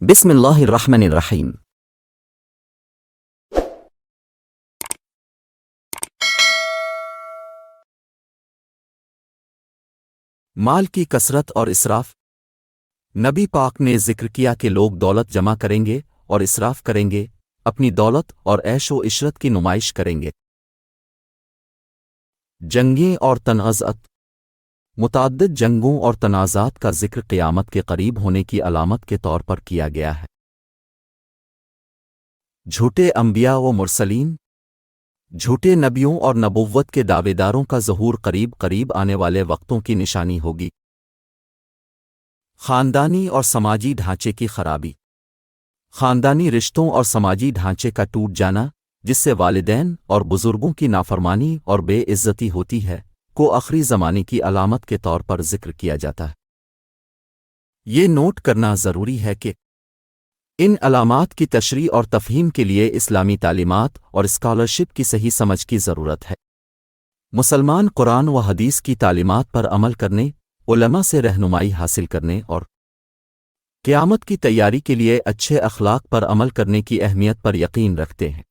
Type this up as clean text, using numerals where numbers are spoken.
بسم اللہ الرحمن الرحیم۔ مال کی کثرت اور اسراف۔ نبی پاک نے ذکر کیا کہ لوگ دولت جمع کریں گے اور اسراف کریں گے، اپنی دولت اور عیش و عشرت کی نمائش کریں گے۔ جنگیں اور تنازعات۔ متعدد جنگوں اور تنازعات کا ذکر قیامت کے قریب ہونے کی علامت کے طور پر کیا گیا ہے۔ جھوٹے انبیاء و مرسلین۔ جھوٹے نبیوں اور نبوت کے دعوے داروں کا ظہور قریب آنے والے وقتوں کی نشانی ہوگی۔ خاندانی اور سماجی ڈھانچے کی خرابی۔ خاندانی رشتوں اور سماجی ڈھانچے کا ٹوٹ جانا، جس سے والدین اور بزرگوں کی نافرمانی اور بے عزتی ہوتی ہے، کو آخری زمانے کی علامت کے طور پر ذکر کیا جاتا ہے۔ یہ نوٹ کرنا ضروری ہے کہ ان علامات کی تشریح اور تفہیم کے لیے اسلامی تعلیمات اور اسکالرشپ کی صحیح سمجھ کی ضرورت ہے۔ مسلمان قرآن و حدیث کی تعلیمات پر عمل کرنے، علماء سے رہنمائی حاصل کرنے اور قیامت کی تیاری کے لیے اچھے اخلاق پر عمل کرنے کی اہمیت پر یقین رکھتے ہیں۔